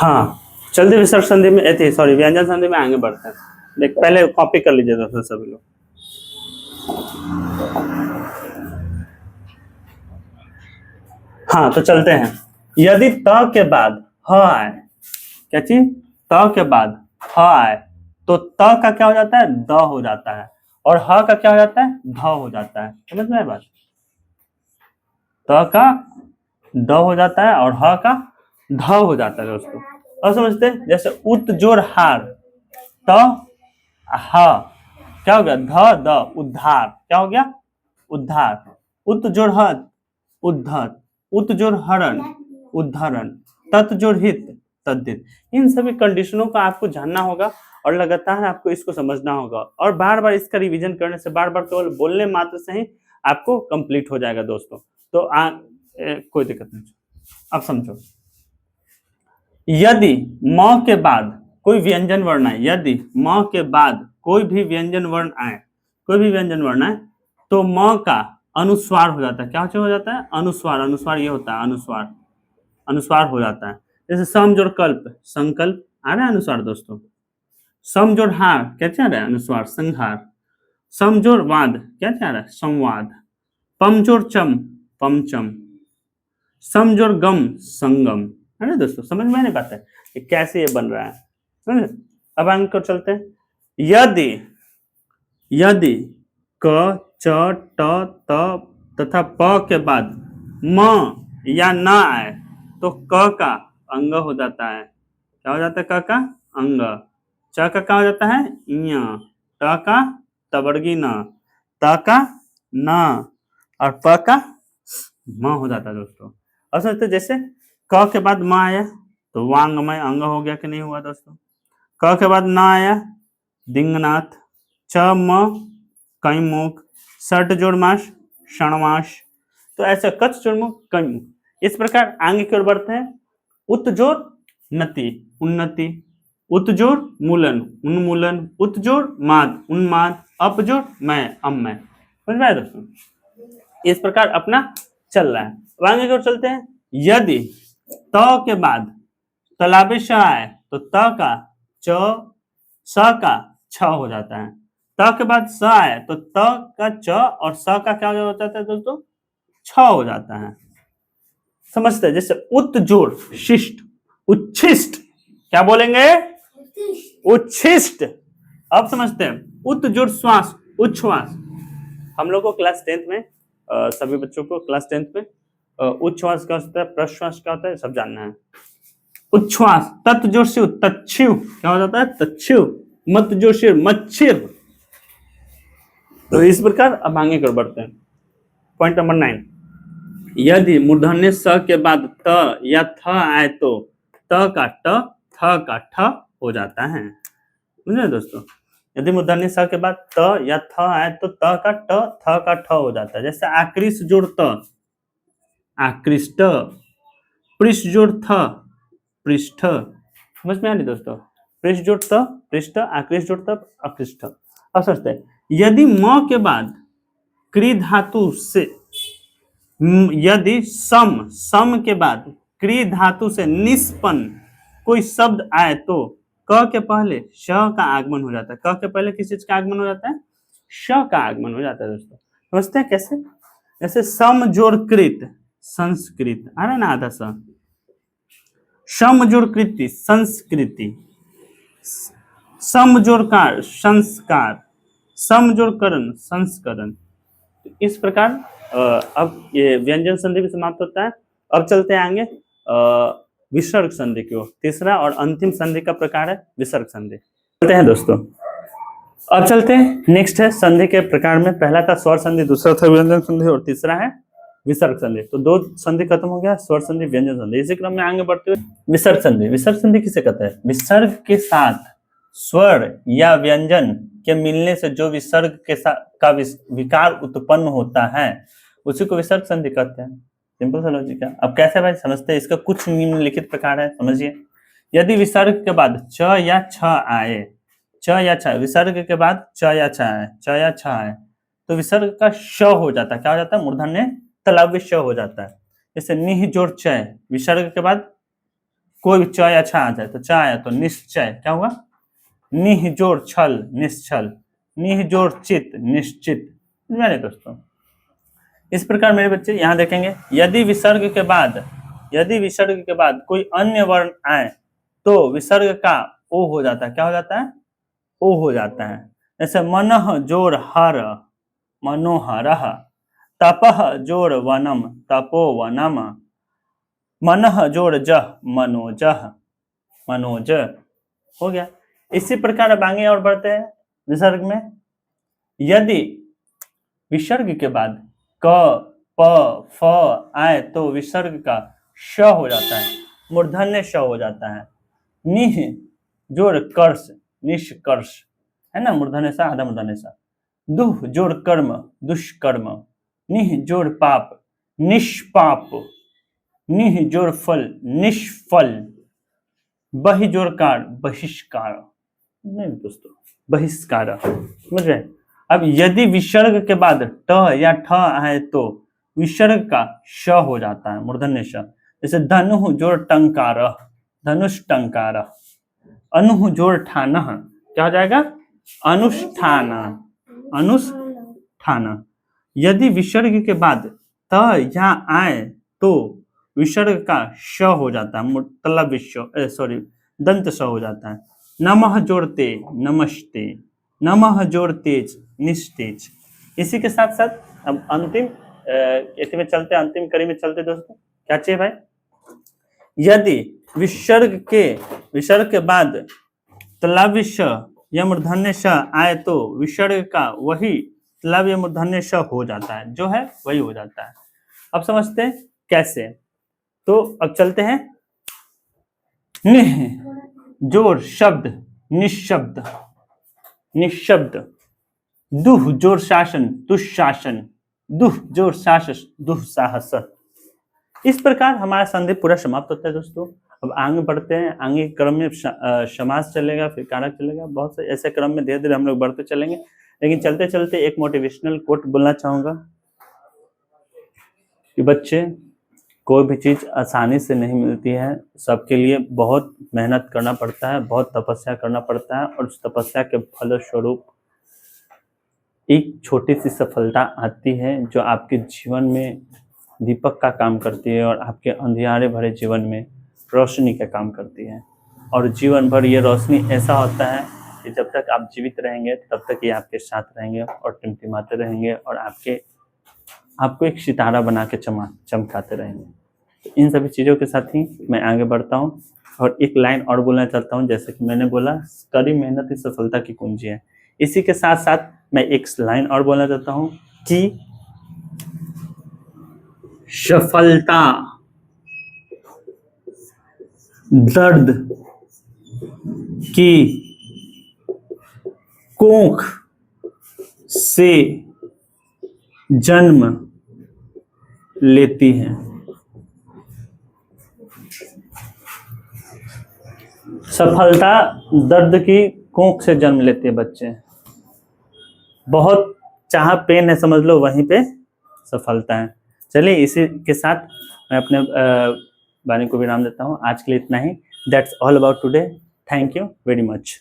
हाँ, जल्दी विसर्ग संधि में थी, सॉरी व्यंजन संधि में आगे बढ़ते हैं। देख पहले कॉपी कर लीजिए दोस्तों सभी लोग। हाँ तो चलते हैं। यदि त के बाद ह आए, क्या चीज, त के बाद ह आए तो त का क्या हो जाता है, द हो जाता है, और ह का क्या हो जाता है, ध हो जाता है। समझ में आया बात, त का द हो जाता है और ह का ध हो जाता है दोस्तों। और समझते हैं, जैसे उत जोड़ हार, त ह क्या हो गया, ध द उद्धार, क्या हो गया, उद्धार। उत जोड़ हत, उद्धत, उत जोड़ हरण, उद्धरण, तत् जोड़ हित, तद्धित। इन सभी कंडीशनों का आपको जानना होगा और लगातार आपको इसको समझना होगा, और बार बार इसका रिवीजन करने से, बार बार केवल बोलने मात्र से ही आपको कंप्लीट हो जाएगा दोस्तों। तो कोई दिक्कत नहीं। अब समझो, यदि म के बाद कोई व्यंजन वर्ण आए, यदि म के बाद कोई भी व्यंजन वर्ण आए, कोई भी व्यंजन वर्ण आए, तो म का अनुस्वार हो जाता है। क्या हो जाता है, अनुस्वार। अनुस्वार ये होता है, अनुस्वार, अनुस्वार हो जाता है। जैसे सम जोड़ कल्प, संकल्प, आ रहा है अनुस्वार दोस्तों। सम जोड़ हार, क्या आ रहा है, अनुस्वार, संहार। सम जोड़ वाद, क्या आ रहा है, संवाद। पम जोड़ चम, पमचम। सम जोड़ गम, संगम। है ना दोस्तों, समझ में नहीं पाता है कि कैसे ये बन रहा है। समझ? अब अंक को चलते हैं। यदि यदि क च ट त तथा प के बाद म या न आए तो क का अंग हो जाता है। क्या हो जाता है, क का अंग। च का क्या हो जाता है, ञ। ट का तवर्गी न, त का न, और प का म हो जाता है दोस्तों। और समझते, जैसे क के बाद म आया तो वांगमय अंग हो गया कि नहीं हुआ दोस्तों। क के बाद न आया, दिंगनाथ। च म कैमुख। सट जोड़ मास, क्षणमास। तो ऐसा कच जोड़ मुख, कैमुख। इस प्रकार आगे की ओर बढ़ते हैं। उत जोड़ नति, उन्नति। उत जोड़ मूलन, उन्मूलन। उत जोड़ माद, उन्माद। अप जोड़ मैं, अम्मय। समझ में आया दोस्तों, इस प्रकार अपना चल रहा है। अब आगे की ओर चलते हैं। यदि त के बाद तलाबे श आए तो त का च, स का छ हो जाता है। त के बाद स आए तो त का च और स का क्या हो जाता है दोस्तों, छ हो जाता है। समझते हैं, जैसे उत जोड़ शिष्ट, उच्छिष्ट। क्या बोलेंगे, उच्छिष्ट। अब समझते हैं, उत जोड़ श्वास, उच्छ्वास। हम लोग को क्लास 10th में सभी बच्चों को क्लास 10th में उच्छ्वास क्या होता है, प्रश्वास क्या होता है, सब जानना है। उच्छ्वास। तत् जोड़ शिव, तच्छिव, क्या हो जाता है, तच्छिव। मत जोड़ शिव, मच्छिर। तो इस प्रकार अब आगे कर बढ़ते हैं। पॉइंट नंबर 9, यदि मूर्धन्य स के बाद त या थ आए तो त का ट, थ का ठ हो जाता है। समझे दोस्तों, यदि मूर्धन्य स के बाद त या थ आए तो त का ट, थ का ठ हो जाता है। जैसे आकृष्ट जोड़ त, आकृष्ट। पृष्ठ जोड़ थ, पृष्ठ। समझ में आ रही दोस्तों, पृष्ठ जोड़ त, पृष्ठ। आकृष्ट जोड़ त, आकृष्ट। अब समझते हैं, यदि म के बाद क्री धातु से, यदि सम के बाद क्री धातु से निष्पन्न कोई शब्द आए तो क के पहले श का आगमन हो जाता है। क के पहले किस चीज का आगमन हो जाता है, श का आगमन हो जाता है दोस्तों। समझते हैं कैसे, जैसे सम जोड़ कृत, संस्कृत। आ रहा है ना आधा स। सम जोड़ कृति, संस्कृति। सम जोड़ कार, संस्कार। सम जोड़ करण, संस्करण। इस प्रकार अब ये व्यंजन संधि भी समाप्त होता है। अब चलते हैं आगे विसर्ग संधि की ओर। तीसरा और अंतिम संधि का प्रकार है विसर्ग संधि। चलते हैं दोस्तों, अब चलते हैं नेक्स्ट है संधि के प्रकार में। पहला था स्वर संधि, दूसरा था व्यंजन संधि, और तीसरा है विसर्ग संधि। तो दो संधि खत्म हो गया, स्वर संधि, व्यंजन संधि। इसी क्रम में आगे बढ़ते हुए विसर्ग संधि। विसर्ग संधि किसे कहते हैं, विसर्ग के साथ स्वर या व्यंजन के मिलने से जो विसर्ग के साथ का विकार उत्पन्न होता है उसी को विसर्ग संधि कहते हैं। सिंपल सा लॉजिक है। अब कैसे भाई समझते हैं, इसका कुछ निम्नलिखित प्रकार है, समझिए। यदि विसर्ग के बाद च या छ आए, च या छ, विसर्ग के बाद च या छ आए, च या छ आए तो विसर्ग का श हो जाता है। क्या हो जाता है, मूर्धन्य तलव्य श हो जाता है। जैसे निह जोड़ चय, विसर्ग के बाद कोई भी च या छ आ जाए तो च आया तो निश्चय, क्या हुआ? निह जोड़ छल, निश्चल, निह जोड़ चित, निश्चित। मेरे दोस्तों, इस प्रकार मेरे बच्चे यहाँ देखेंगे, यदि विसर्ग के बाद कोई अन्य वर्ण आए तो विसर्ग का ओ हो जाता है। क्या हो जाता है? ओ हो जाता है। जैसे मनः जोड़ हर, मनोहरः, तपः जोड़ वनम, तपोवनम, मनः जोड़ जह, मनोजः, मनोज हो गया। इसी प्रकार अब आगे और बढ़ते हैं विसर्ग में। यदि विसर्ग के बाद क, प, फ आए तो विसर्ग का श हो जाता है, मूर्धन्य श हो जाता है। निह जोड़ कर्ष, निष्कर्ष, है ना, मूर्धन्य सा, आधा मूर्धन्य सा। दुह जोड़ कर्म, दुष्कर्म। निह जोड़ पाप, निष्पाप। निह जोड़ फल, निष्फल। बहि जोड़ कार, बहिष्कार। नहीं दोस्तों, बहिष्कार, समझ रहे? अब यदि विसर्ग के बाद ट या ठ आए तो विसर्ग का श हो जाता है, मूर्धन्य श। जैसे धनु जोड़ टंकार, धनुष टंकार। अनु जोड़ ठान, क्या हो जाएगा? अनुष्ठान, अनुष्ठान। यदि विसर्ग के बाद त या आए तो विसर्ग का श हो जाता है, मतलब सॉरी दंत स हो जाता है। नमः जोड़ते, नमस्ते। नमः जोड़ तेज, निस्तेज। इसी के साथ साथ अब अंतिम में चलते, अंतिम कड़ी में चलते दोस्तों। क्या चाहिए भाई? यदि विसर्ग के बाद तलव्य श या मूर्धन्य श आए तो विसर्ग का वही तलव्य मूर्धन्य श हो जाता है, जो है वही हो जाता है। अब समझते हैं कैसे। तो अब चलते हैं। निह जोड़ शब्द, निशब्द, निशब्द। दुह जोड़ शासन, दुशासन। दुह जोड़ साहस, दुस्साहस। इस प्रकार हमारा संधि पूरा समाप्त होता है दोस्तों। अब आगे बढ़ते हैं, आगे क्रम में समास चलेगा, फिर कारक चलेगा, बहुत से ऐसे क्रम में धीरे धीरे हम लोग बढ़ते चलेंगे। लेकिन चलते चलते एक मोटिवेशनल कोट बोलना चाहूंगा कि बच्चे, कोई भी चीज आसानी से नहीं मिलती है, सबके लिए बहुत मेहनत करना पड़ता है, बहुत तपस्या करना पड़ता है, और उस तपस्या के फलस्वरूप एक छोटी सी सफलता आती है जो आपके जीवन में दीपक का काम करती है और आपके अंधियारे भरे जीवन में रोशनी का काम करती है। और जीवन भर ये रोशनी ऐसा होता है कि जब तक आप जीवित रहेंगे तब तक ये आपके साथ रहेंगे और टिमटिमाते रहेंगे और आपको एक सितारा बना के चमकाते रहेंगे। तो इन सभी चीज़ों के साथ ही मैं आगे बढ़ता हूँ और एक लाइन और बोलना चाहता हूँ, जैसे कि मैंने बोला, कड़ी मेहनत ही सफलता की कुंजी है। इसी के साथ साथ मैं एक लाइन और बोलना चाहता हूँ कि सफलता दर्द की कोख से जन्म लेती है। सफलता दर्द की कोख से जन्म लेती है बच्चे। बहुत जहां पेन है समझ लो वहीं पे सफलता है। चलिए इसी के साथ मैं अपने वाणी को विराम देता हूँ। आज के लिए इतना ही। That's all about today. Thank you very much.